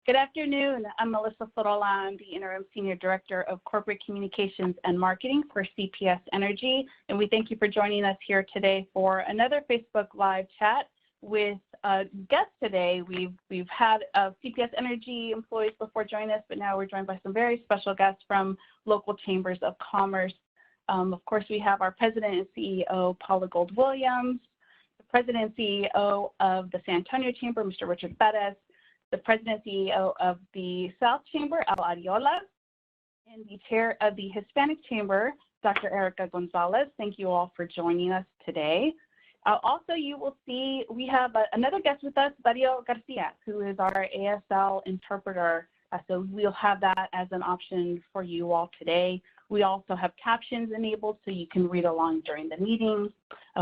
Good afternoon. I'm Melissa Sorolla. I'm the Interim Senior Director of Corporate Communications and Marketing for CPS Energy, and we thank you for joining us here today for another Facebook Live chat with guests today. We've had CPS Energy employees before join us, but now we're joined by some very special guests from local chambers of commerce. Of course, we have our President and CEO, Paula Gold-Williams, the President and CEO of the San Antonio Chamber, Mr. Richard Perez, the President and CEO of the South Chamber, Al Ariola, and the Chair of the Hispanic Chamber, Dr. Erica Gonzalez. Thank you all for joining us today. Also, you will see we have another guest with us, Dario Garcia, who is our ASL interpreter. So we'll have that as an option for you all today. We also have captions enabled so you can read along during the meeting.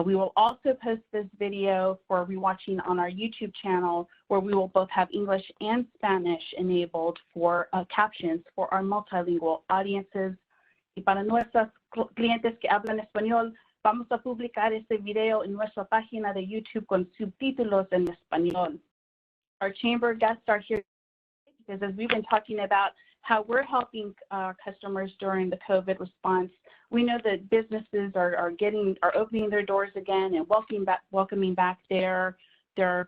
We will also post this video for rewatching on our YouTube channel, where we will both have English and Spanish enabled for captions for our multilingual audiences. Y para nuestros clientes que hablan español, vamos a publicar este video en nuestra página de YouTube con subtítulos en español. Our chamber guests are here because as we've been talking about how we're helping customers during the COVID response, we know that businesses are opening their doors again and welcoming back their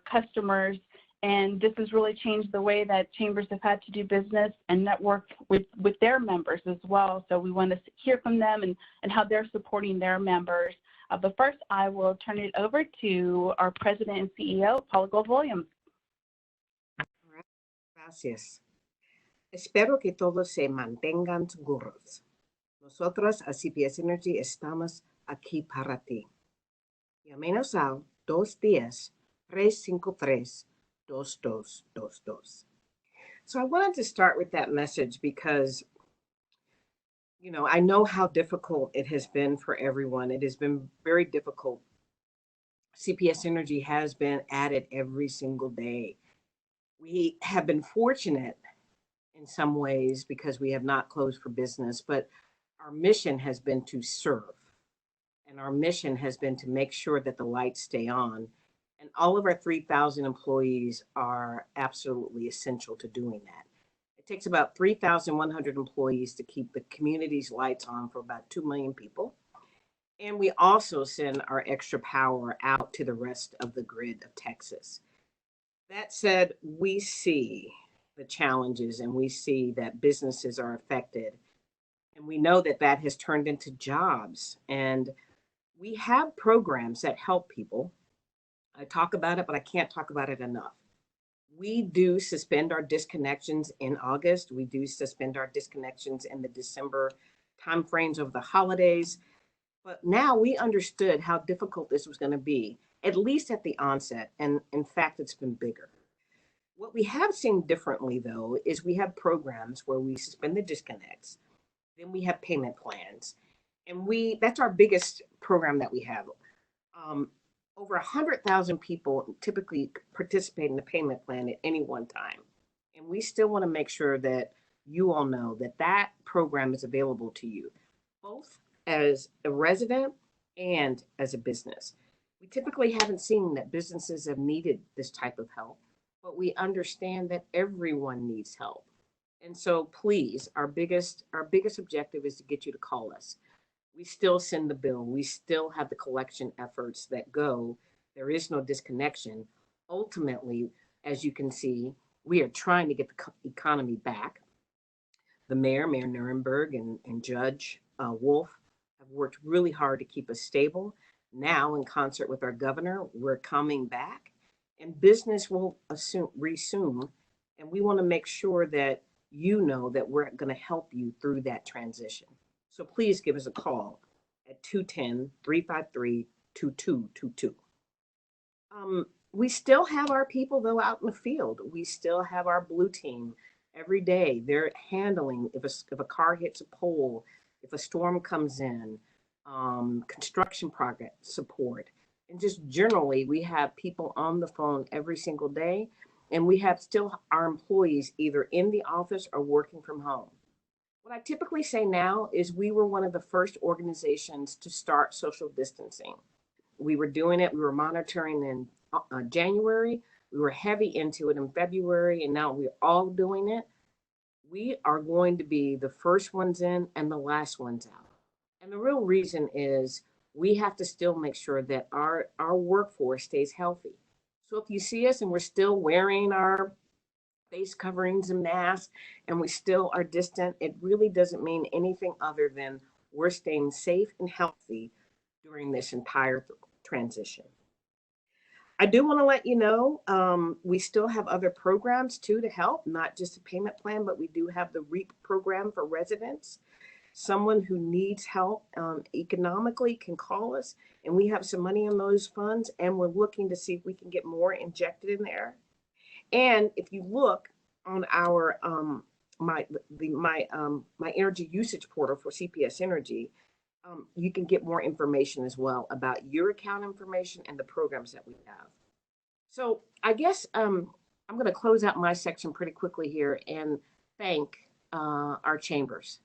customers. And this has really changed the way that chambers have had to do business and network with their members as well. So we want to hear from them and how they're supporting their members. But first, I will turn it over to our President and CEO, Paula Gold-Williams. Gracias. Espero que todos se mantengan seguros. Nosotros a CPS Energy estamos aquí para ti. Llámenos al 210-353-2222. So I wanted to start with that message because, you know, I know how difficult it has been for everyone. It has been very difficult. CPS Energy has been at it every single day. We have been fortunate in some ways because we have not closed for business, but our mission has been to serve. And our mission has been to make sure that the lights stay on. And all of our 3,000 employees are absolutely essential to doing that. It takes about 3,100 employees to keep the community's lights on for about 2 million people. And we also send our extra power out to the rest of the grid of Texas. That said, we see the challenges and we see that businesses are affected. And we know that that has turned into jobs. And we have programs that help people. I talk about it, but I can't talk about it enough. We do suspend our disconnections in August. We do suspend our disconnections in the December timeframes of the holidays. But now we understood how difficult this was going to be, at least at the onset. And in fact, it's been bigger. What we have seen differently, though, is we have programs where we suspend the disconnects. Then we have payment plans. And that's our biggest program that we have. Over 100,000 people typically participate in the payment plan at any one time. And we still want to make sure that you all know that that program is available to you, both as a resident and as a business. We typically haven't seen that businesses have needed this type of help, but we understand that everyone needs help. And so please, our biggest objective is to get you to call us. We still send the bill. We still have the collection efforts that go. There is no disconnection. Ultimately, as you can see, we are trying to get the economy back. The Mayor Nirenberg, and Judge Wolf have worked really hard to keep us stable. Now, in concert with our governor, we're coming back and business will resume. And we want to make sure that you know that we're going to help you through that transition. So please give us a call at 210-353-2222. We still have our people, though, out in the field. We still have our blue team every day. They're handling if a car hits a pole, if a storm comes in, construction project support. And just generally, we have people on the phone every single day. And we have still our employees either in the office or working from home. What I typically say now is we were one of the first organizations to start social distancing. We were doing it, we were monitoring in January, We were heavy into it in February, and now we're all doing it. We are going to be the first ones in and the last ones out. And the real reason is we have to still make sure that our workforce stays healthy. So if you see us and we're still wearing our face coverings and masks and we still are distant, it really doesn't mean anything other than we're staying safe and healthy during this entire transition. I do want to let you know we still have other programs too to help, not just a payment plan, but we do have the REAP program for residents. Someone who needs help economically can call us, and we have some money in those funds, and we're looking to see if we can get more injected in there. And if you look on our my energy usage portal for CPS Energy, you can get more information as well about your account information and the programs that we have. So I guess I'm going to close out my section pretty quickly here and thank our chambers.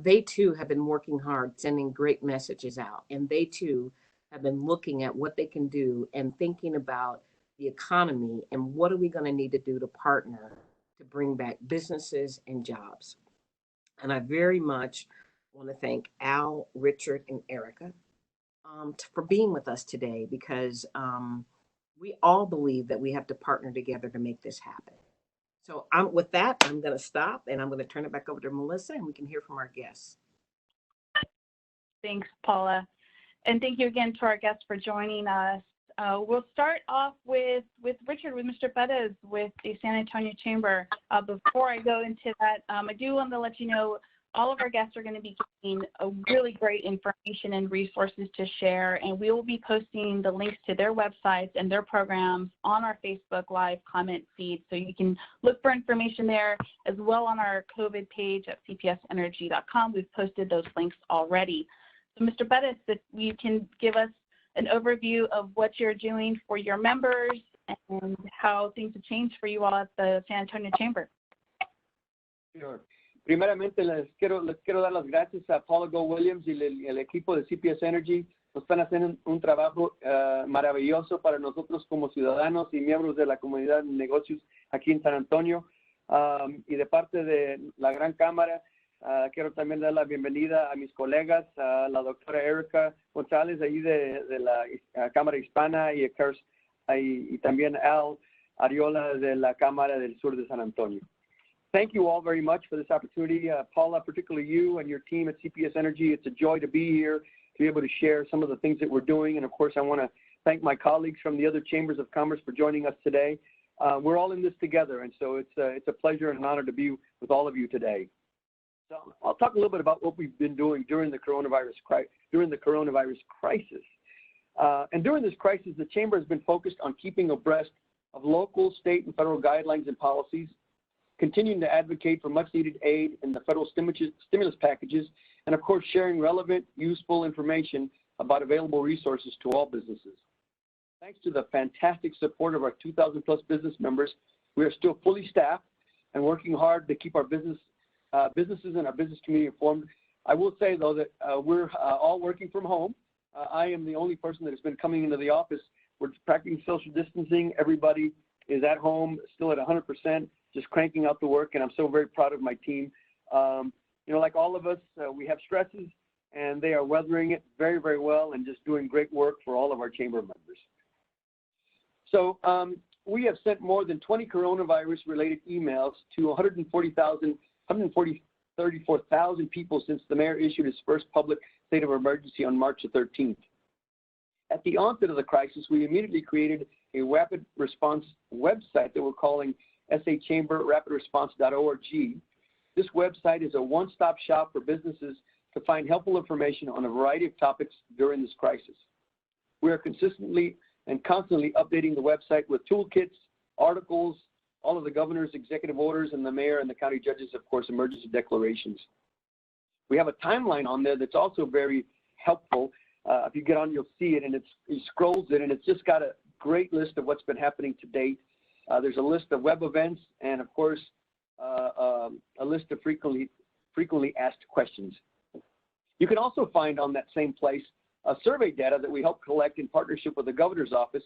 They too have been working hard, sending great messages out, and they too have been looking at what they can do and thinking about the economy and what are we going to need to do to partner to bring back businesses and jobs. And I very much want to thank Al, Richard, and Erica for being with us today, because we all believe that we have to partner together to make this happen. So with that, I'm going to stop and I'm going to turn it back over to Melissa and we can hear from our guests. Thanks, Paula. And thank you again to our guests for joining us. We'll start off with Richard, with Mr. Bettis, with the San Antonio Chamber. Before I go into that, I do want to let you know all of our guests are going to be getting a really great information and resources to share, and we will be posting the links to their websites and their programs on our Facebook Live comment feed, so you can look for information there, as well on our COVID page at cpsenergy.com. We've posted those links already. So Mr. Bettis, if you can give us an overview of what you're doing for your members and how things have changed for you all at the San Antonio Chamber. Sure. Primeramente, les quiero dar las gracias a Paula Go Williams y el equipo de CPS Energy. Nos están haciendo un trabajo maravilloso para nosotros como ciudadanos y miembros de la comunidad de negocios aquí en San Antonio. Y de parte de la Gran Cámara, quiero también dar la bienvenida a mis colegas, a la doctora Erica González, ahí de la Cámara Hispana, y también Al Ariola de la Cámara del Sur de San Antonio. Thank you all very much for this opportunity. Paula, particularly you and your team at CPS Energy. It's a joy to be here, to be able to share some of the things that we're doing. And of course, I want to thank my colleagues from the other chambers of commerce for joining us today. We're all in this together, and so it's a pleasure and an honor to be with all of you today. So I'll talk a little bit about what we've been doing during the coronavirus crisis. And during this crisis, the Chamber has been focused on keeping abreast of local, state, and federal guidelines and policies, continuing to advocate for much-needed aid in the federal stimulus packages, and of course, sharing relevant, useful information about available resources to all businesses. Thanks to the fantastic support of our 2,000-plus business members, we are still fully staffed and working hard to keep our businesses and our business community informed. I will say, though, that we're all working from home. I am the only person that has been coming into the office. We're practicing social distancing. Everybody is at home, still at 100%, just cranking out the work, and I'm so very proud of my team. Like all of us, we have stresses, and they are weathering it very, very well and just doing great work for all of our chamber members. So we have sent more than 20 coronavirus-related emails to 134,000 people since the mayor issued his first public state of emergency on March the 13th. At the onset of the crisis, we immediately created a rapid response website that we're calling sachamberrapidresponse.org. This website is a one-stop shop for businesses to find helpful information on a variety of topics during this crisis. We are consistently and constantly updating the website with toolkits, articles, all of the governor's executive orders, and the mayor and the county judges, of course, emergency declarations. We have a timeline on there that's also very helpful. If you get on, you'll see it, and it scrolls it, and it's just got a great list of what's been happening to date. There's a list of web events, and of course, a list of frequently asked questions. You can also find on that same place survey data that we help collect in partnership with the governor's office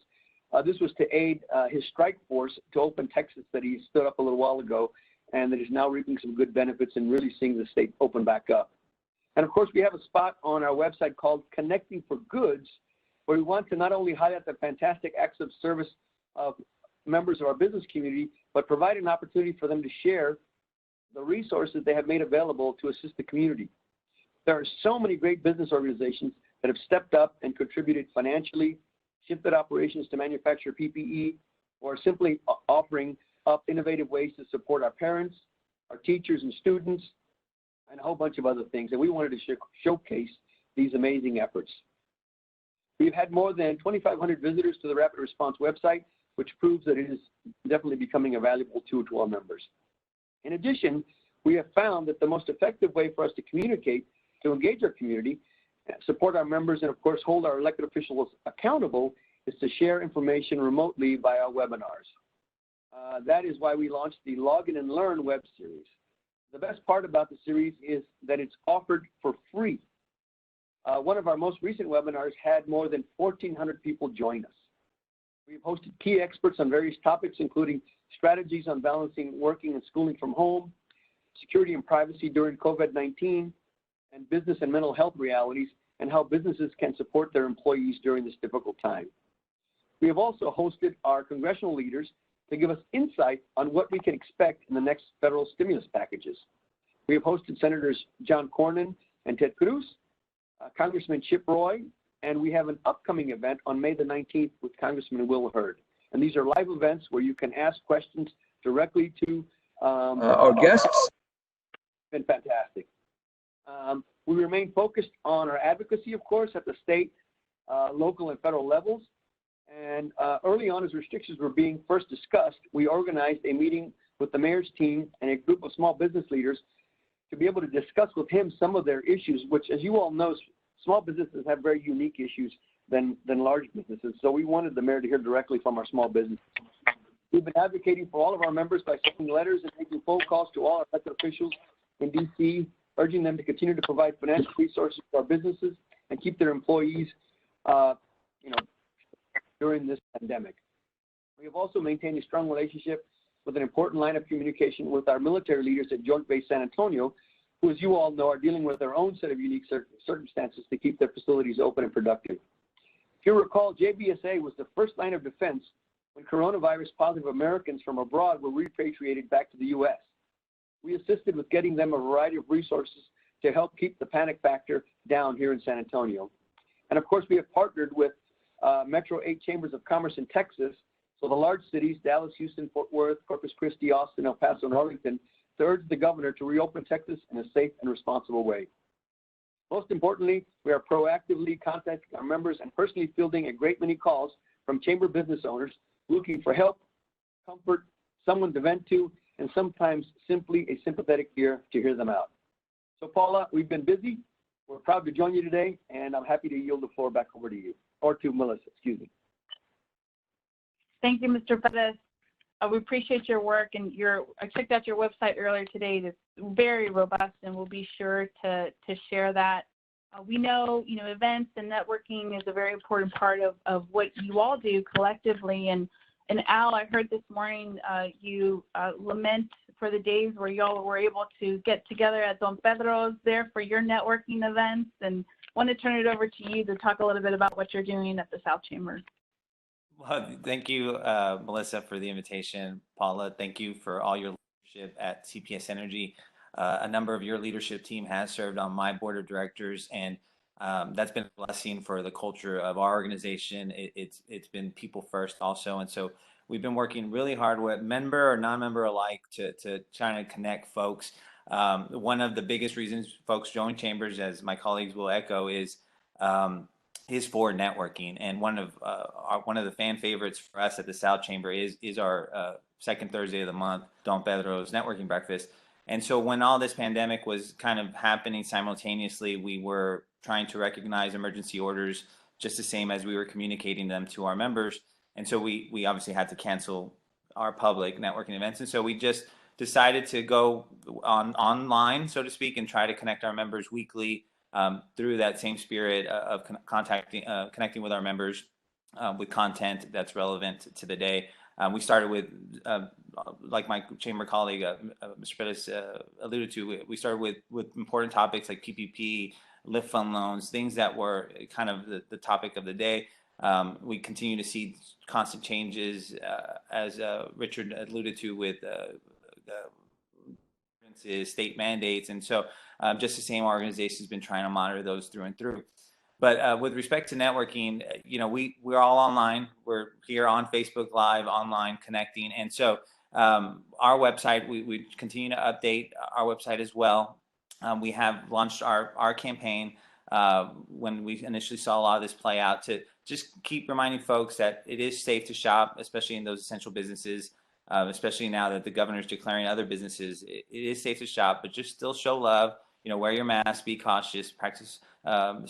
This was to aid his strike force to open Texas that he stood up a little while ago, and that is now reaping some good benefits and really seeing the state open back up. And of course, we have a spot on our website called Connecting for Goods, where we want to not only highlight the fantastic acts of service of members of our business community, but provide an opportunity for them to share the resources they have made available to assist the community. There are so many great business organizations that have stepped up and contributed financially, shifted operations to manufacture PPE, or simply offering up innovative ways to support our parents, our teachers and students, and a whole bunch of other things. And we wanted to showcase these amazing efforts. We've had more than 2,500 visitors to the Rapid Response website, which proves that it is definitely becoming a valuable tool to our members. In addition, we have found that the most effective way for us to communicate, to engage our community, support our members, and of course hold our elected officials accountable is to share information remotely via webinars. That is why we launched the Login and Learn web series. The best part about the series is that it's offered for free. One of our most recent webinars had more than 1,400 people join us. We've hosted key experts on various topics, including strategies on balancing working and schooling from home, security and privacy during COVID-19, and business and mental health realities, and how businesses can support their employees during this difficult time. We have also hosted our congressional leaders to give us insight on what we can expect in the next federal stimulus packages. We have hosted Senators John Cornyn and Ted Cruz, Congressman Chip Roy, and we have an upcoming event on May the 19th with Congressman Will Hurd. And these are live events where you can ask questions directly to our guests. It's been fantastic. We remain focused on our advocacy, of course, at the state, local, and federal levels. And early on, as restrictions were being first discussed, we organized a meeting with the mayor's team and a group of small business leaders to be able to discuss with him some of their issues, which, as you all know, small businesses have very unique issues than large businesses. So we wanted the mayor to hear directly from our small businesses. We've been advocating for all of our members by sending letters and making phone calls to all our elected officials in D.C., urging them to continue to provide financial resources to our businesses and keep their employees, during this pandemic. We have also maintained a strong relationship with an important line of communication with our military leaders at Joint Base San Antonio, who, as you all know, are dealing with their own set of unique circumstances to keep their facilities open and productive. If you recall, JBSA was the first line of defense when coronavirus positive Americans from abroad were repatriated back to the U.S. We assisted with getting them a variety of resources to help keep the panic factor down here in San Antonio. And of course, we have partnered with Metro 8 Chambers of Commerce in Texas, so the large cities, Dallas, Houston, Fort Worth, Corpus Christi, Austin, El Paso, and Arlington, to urge the governor to reopen Texas in a safe and responsible way. Most importantly, we are proactively contacting our members and personally fielding a great many calls from chamber business owners looking for help, comfort, someone to vent to, and sometimes simply a sympathetic ear to hear them out. So Paula, we've been busy. We're proud to join you today, and I'm happy to yield the floor back over to you, or to Melissa, excuse me. Thank you, Mr. Perez. We appreciate your work, and I checked out your website earlier today. It's very robust, and we'll be sure to share that. We know, events and networking is a very important part of what you all do collectively. And Al, I heard this morning you lament for the days where y'all were able to get together at Don Pedro's there for your networking events, and want to turn it over to you to talk a little bit about what you're doing at the South Chamber. Well, thank you, Melissa, for the invitation. Paula, thank you for all your leadership at CPS Energy. A number of your leadership team has served on my board of directors, and that's been a blessing for the culture of our organization. It's been people first also, and so we've been working really hard with member or non-member alike to try to connect folks. One of the biggest reasons folks join chambers, as my colleagues will echo, is for networking. And one of the fan favorites for us at the South Chamber is our second Thursday of the month, Don Pedro's networking breakfast. And so when all this pandemic was kind of happening simultaneously, we were trying to recognize emergency orders just the same as we were communicating them to our members. And so we obviously had to cancel our public networking events. And so we just decided to go online, so to speak, and try to connect our members weekly through that same spirit of connecting with our members with content that's relevant to the day. We started with, like my chamber colleague, Mr. Perez alluded to, we started with important topics like PPP, lift fund loans, things that were kind of the topic of the day. We continue to see constant changes, as Richard alluded to, with state mandates. And so just the same organization has been trying to monitor those through and through. But with respect to networking, we're all online. We're here on Facebook Live, online, connecting. And so our website, we continue to update our website as well. We have launched our campaign when we initially saw a lot of this play out, to just keep reminding folks that it is safe to shop, especially in those essential businesses, especially now that the governor is declaring other businesses. It is safe to shop, but just still show love. Wear your mask, be cautious, practice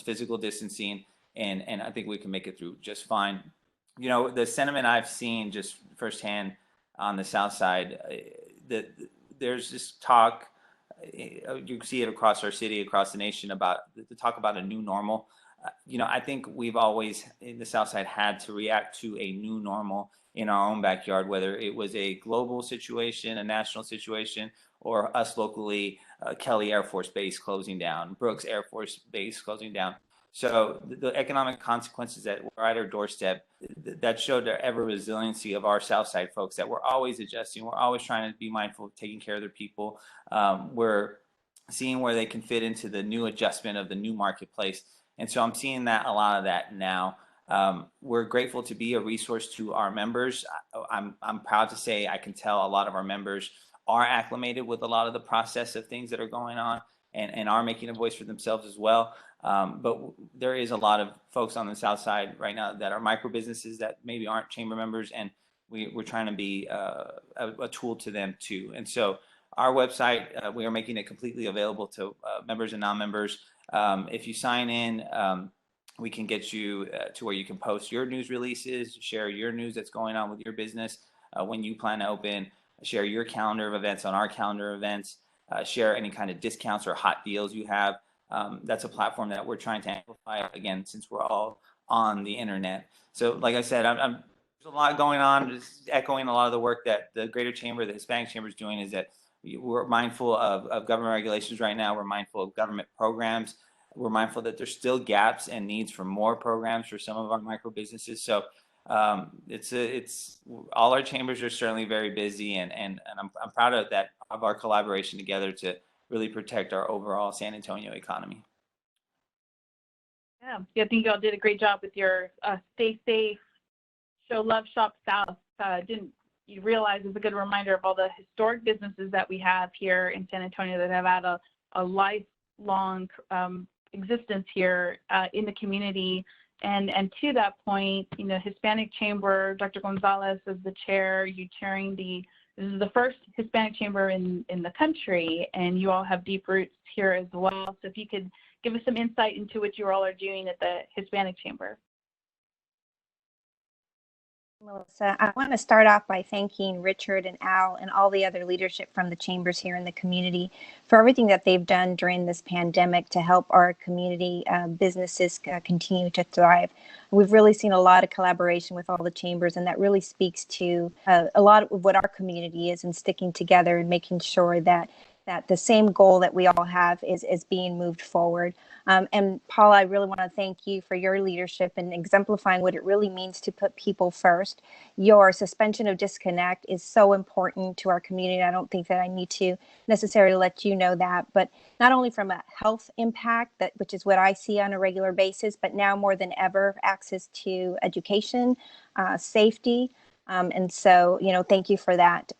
physical distancing, and I think we can make it through just fine. The sentiment I've seen just firsthand on the South Side, that there's this talk, you see it across our city, across the nation, about the talk about a new normal. I think we've always in the South Side had to react to a new normal in our own backyard, whether it was a global situation, a national situation, or us locally, Kelly Air Force Base closing down, Brooks Air Force Base closing down. So the economic consequences that were at our doorstep, that showed the ever resiliency of our South Side folks, that we're always adjusting. We're always trying to be mindful of taking care of their people. We're seeing where they can fit into the new adjustment of the new marketplace. And so I'm seeing that, a lot of that now. We're grateful to be a resource to our members. I'm proud to say I can tell a lot of our members are acclimated with a lot of the process of things that are going on, and are making a voice for themselves as well. But there is a lot of folks on the South Side right now that are micro businesses that maybe aren't chamber members, and we're trying to be a tool to them too. And so our website, we are making it completely available to members and non-members. If you sign in, we can get you to where you can post your news releases, share your news that's going on with your business, when you plan to open, share your calendar of events on our calendar of events, share any kind of discounts or hot deals you have. That's a platform that we're trying to amplify, again, since we're all on the internet. So like I said, there's a lot going on. Just echoing a lot of the work that the Greater Chamber, the Hispanic Chamber, is doing, is that we're mindful of government regulations right now. We're mindful of government programs. We're mindful that there's still gaps and needs for more programs for some of our micro businesses. So it's all our chambers are certainly very busy, and I'm proud of that, of our collaboration together to really protect our overall San Antonio economy. Yeah, I think y'all did a great job with your stay safe, show love, shop South. Didn't you realize is a good reminder of all the historic businesses that we have here in San Antonio that have had a lifelong existence here in the community. And to that point, Hispanic Chamber, Dr. Gonzalez is the chair, you chairing this is the first Hispanic Chamber in the country, and you all have deep roots here as well. So if you could give us some insight into what you all are doing at the Hispanic Chamber. Melissa, I want to start off by thanking Richard and Al and all the other leadership from the chambers here in the community for everything that they've done during this pandemic to help our community businesses continue to thrive. We've really seen a lot of collaboration with all the chambers, and that really speaks to a lot of what our community is, and sticking together and making sure that the same goal that we all have is being moved forward. And Paula, I really want to thank you for your leadership and exemplifying what it really means to put people first. Your suspension of disconnect is so important to our community. I don't think that I need to necessarily let you know that, but not only from a health impact, which is what I see on a regular basis, but now more than ever, access to education, safety. And so, thank you for that.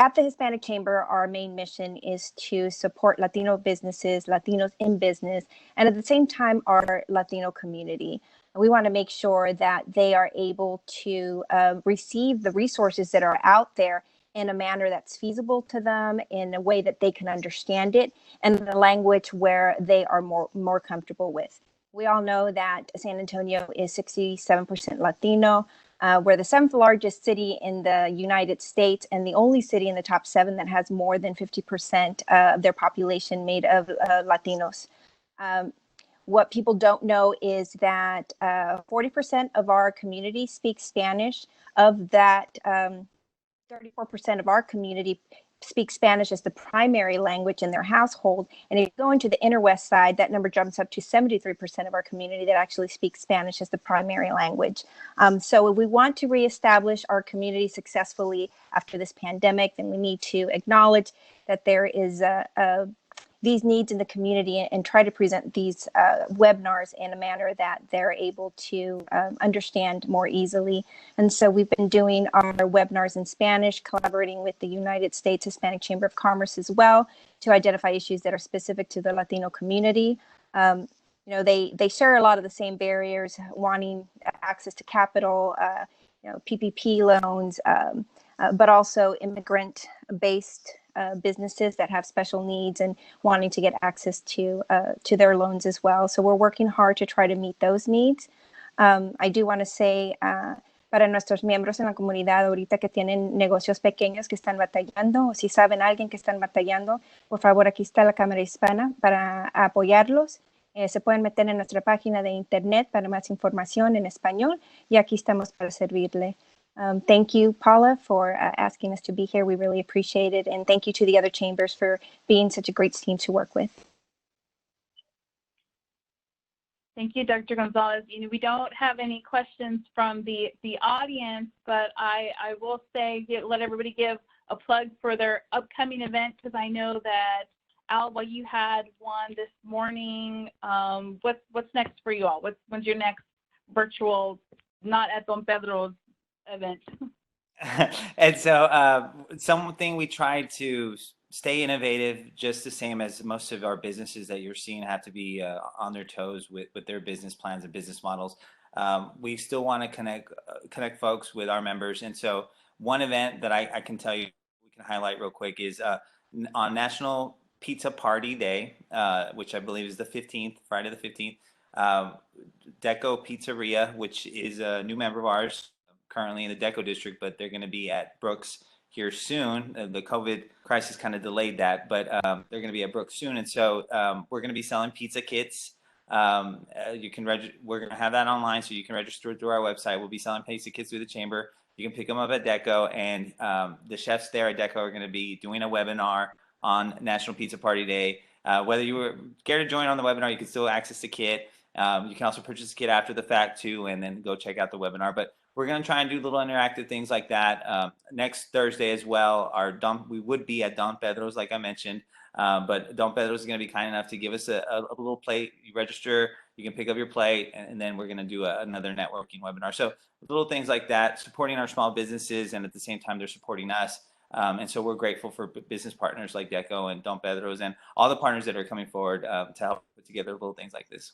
At the Hispanic Chamber, our main mission is to support Latino businesses, Latinos in business, and at the same time, our Latino community. We want to make sure that they are able to receive the resources that are out there in a manner that's feasible to them, in a way that they can understand it, and in a language where they are more comfortable with. We all know that San Antonio is 67% Latino. We're the 7th largest city in the United States, and the only city in the top 7 that has more than 50% of their population made of Latinos. What people don't know is that 40% of our community speaks Spanish. Of that, 34% of our community speak Spanish as the primary language in their household. And if you go into the inner west side, that number jumps up to 73% of our community that actually speaks Spanish as the primary language. So if we want to reestablish our community successfully after this pandemic, then we need to acknowledge that there is these needs in the community and try to present these webinars in a manner that they're able to understand more easily. And so we've been doing our webinars in Spanish, collaborating with the United States Hispanic Chamber of Commerce as well to identify issues that are specific to the Latino community. You know, they share a lot of the same barriers, wanting access to capital, you know, PPP loans, but also immigrant-based businesses that have special needs and wanting to get access to their loans as well. So we're working hard to try to meet those needs. I do want to say para nuestros miembros en la comunidad ahorita que tienen negocios pequeños que están batallando, o si saben a alguien que están batallando, por favor, aquí está la Cámara Hispana para apoyarlos. Se pueden meter en nuestra página de internet para más información en español y aquí estamos para servirle. Thank you, Paula, for asking us to be here. We really appreciate it. And thank you to the other chambers for being such a great team to work with. Thank you, Dr. Gonzalez. You know, we don't have any questions from the audience, but I will say, let everybody give a plug for their upcoming event, because I know that, Al, while you had one this morning, what's next for you all? When's your next virtual, not at Don Pedro's event? And so something we try to stay innovative, just the same as most of our businesses that you're seeing have to be on their toes with their business plans and business models. We still want to connect folks with our members. And so one event that I can tell you, we can highlight real quick, is on National Pizza Party Day, which I believe is the 15th, Friday the 15th, Deco Pizzeria, which is a new member of ours, currently in the Deco district, but they're going to be at Brooks here soon. The COVID crisis kind of delayed that, but they're going to be at Brooks soon. And so we're going to be selling pizza kits. You can we're going to have that online, so you can register through our website. We'll be selling pizza kits through the chamber. You can pick them up at Deco, and the chefs there at Deco are going to be doing a webinar on National Pizza Party Day. Whether you were scared to join on the webinar, you can still access the kit. You can also purchase the kit after the fact too, and then go check out the webinar. But we're going to try and do little interactive things like that. Next Thursday as well, we would be at Don Pedro's, like I mentioned, but Don Pedro's is going to be kind enough to give us a little plate. You register, you can pick up your plate, and then we're going to do another networking webinar. So little things like that, supporting our small businesses, and at the same time, they're supporting us. And so we're grateful for business partners like Deco and Don Pedro's and all the partners that are coming forward to help put together little things like this.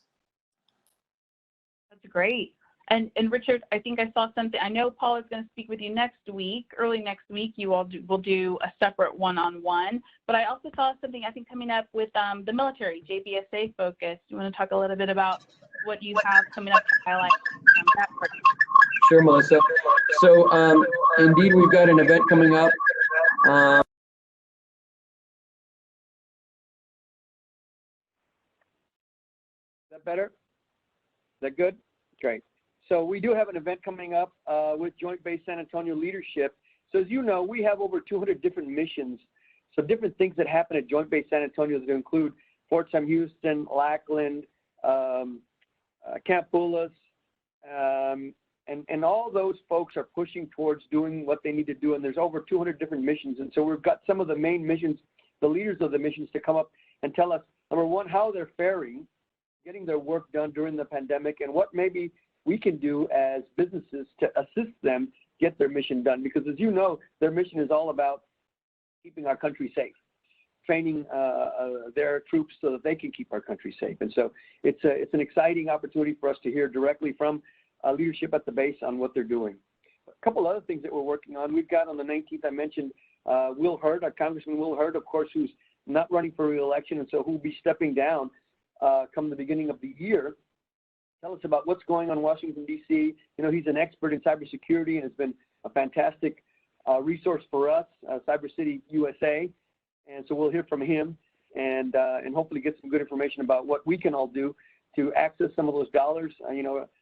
That's great. And Richard, I think I saw something. I know Paul is going to speak with you next week, early next week. You all will do a separate one-on-one. But I also saw something, I think, coming up with the military, JBSA focus. You want to talk a little bit about what you have coming up to highlight that part? Sure, Melissa. So indeed, we've got an event coming up. Is that better? Is that good? Great. So we do have an event coming up with Joint Base San Antonio leadership. So as you know, we have over 200 different missions. So different things that happen at Joint Base San Antonio that include Fort Sam Houston, Lackland, Camp Bullis, and all those folks are pushing towards doing what they need to do. And there's over 200 different missions. And so we've got some of the main missions, the leaders of the missions, to come up and tell us, number one, how they're faring, getting their work done during the pandemic, and what maybe we can do as businesses to assist them get their mission done. Because as you know, their mission is all about keeping our country safe, training their troops so that they can keep our country safe. And so it's an exciting opportunity for us to hear directly from leadership at the base on what they're doing. A couple other things that we're working on. We've got on the 19th, I mentioned Will Hurd, our Congressman Will Hurd, of course, who's not running for re-election, and so who'll be stepping down come the beginning of the year. Tell us about what's going on in Washington, D.C. You know, he's an expert in cybersecurity and has been a fantastic resource for us, Cyber City USA. And so we'll hear from him and hopefully get some good information about what we can all do to access some of those dollars.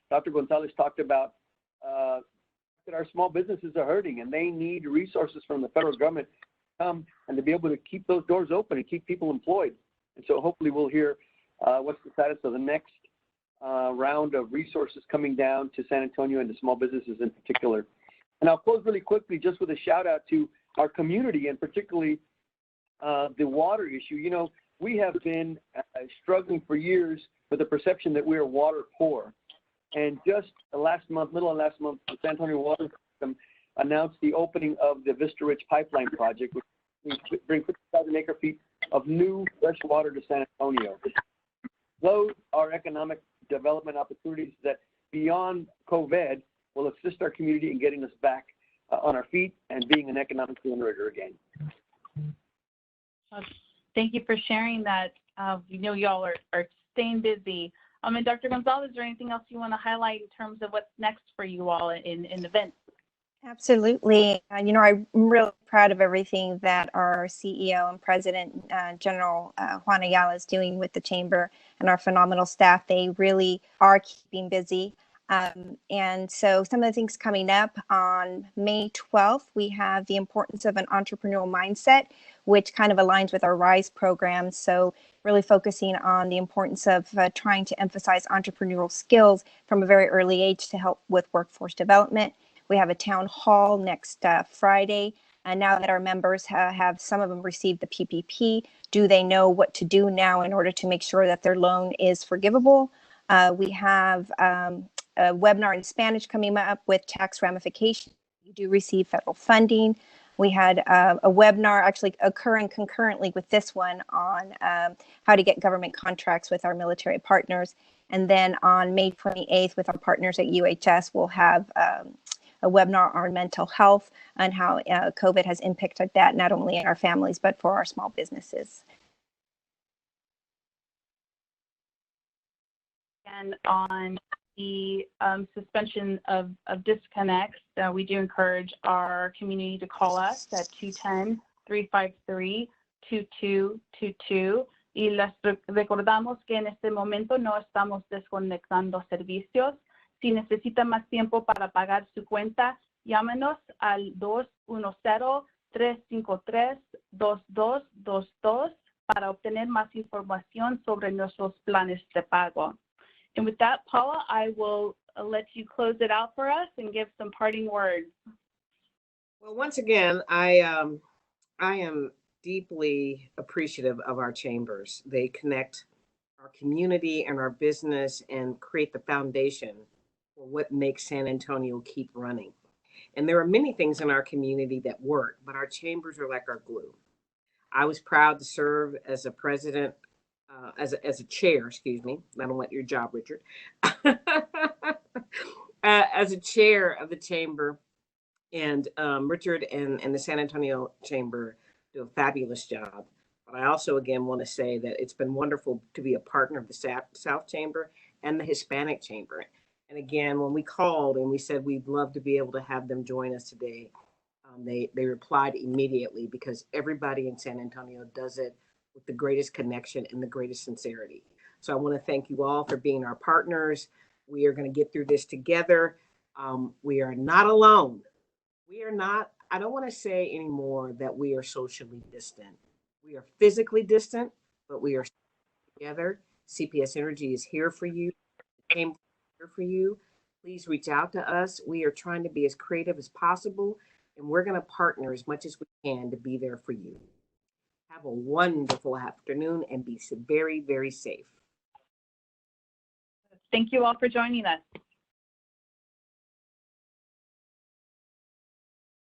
Dr. Gonzalez talked about that our small businesses are hurting and they need resources from the federal government to come and to be able to keep those doors open and keep people employed. And so hopefully we'll hear what's the status of the next round of resources coming down to San Antonio and to small businesses in particular. And I'll close really quickly just with a shout out to our community and particularly the water issue. We have been struggling for years with the perception that we are water poor. And just middle of last month, the San Antonio Water System announced the opening of the Vista Ridge Pipeline Project, which will bring 50,000 acre feet of new fresh water to San Antonio. Those are economic development opportunities that, beyond COVID, will assist our community in getting us back on our feet and being an economic generator again. Thank you for sharing that. We know y'all are staying busy. And Dr. Gonzalez, is there anything else you want to highlight in terms of what's next for you all in events? Absolutely. I'm really proud of everything that our CEO and President, General Juan Ayala, is doing with the Chamber and our phenomenal staff. They really are keeping busy. And so some of the things coming up on May 12th, we have the importance of an entrepreneurial mindset, which kind of aligns with our RISE program. So really focusing on the importance of trying to emphasize entrepreneurial skills from a very early age to help with workforce development. We have a town hall next Friday. And now that our members have some of them received the PPP, do they know what to do now in order to make sure that their loan is forgivable? We have a webinar in Spanish coming up with tax ramifications. You do receive federal funding. We had a webinar actually occurring concurrently with this one on how to get government contracts with our military partners. And then on May 28th with our partners at UHS, we'll have a webinar on mental health and how COVID has impacted that, not only in our families, but for our small businesses. And on the suspension of disconnects, we do encourage our community to call us at 210-353-2222. Y les recordamos que en este momento no estamos desconectando servicios. Si necesita más tiempo para pagar su cuenta, llámenos al 210-353-2222 para obtener más información sobre nuestros planes de pago. And with that, Paula, I will let you close it out for us and give some parting words. Well, once again, I am deeply appreciative of our chambers. They connect our community and our business and create the foundation for what makes San Antonio keep running. And there are many things in our community that work, but our chambers are like our glue. I was proud to serve as a president, as a chair, excuse me. I don't want your job, Richard. As a chair of the chamber, and Richard and the San Antonio Chamber do a fabulous job. But I also, again, want to say that it's been wonderful to be a partner of the South Chamber and the Hispanic Chamber. And again, when we called and we said we'd love to be able to have them join us today, they replied immediately because everybody in San Antonio does it with the greatest connection and the greatest sincerity. So I want to thank you all for being our partners. We are going to get through this together. We are not alone. We are not, I don't want to say anymore that we are socially distant. We are physically distant, but we are together. CPS Energy is here for you. The Chamber is here for you. Please reach out to us. We are trying to be as creative as possible, and we're going to partner as much as we can to be there for you. Have a wonderful afternoon and be very, very safe. Thank you all for joining us.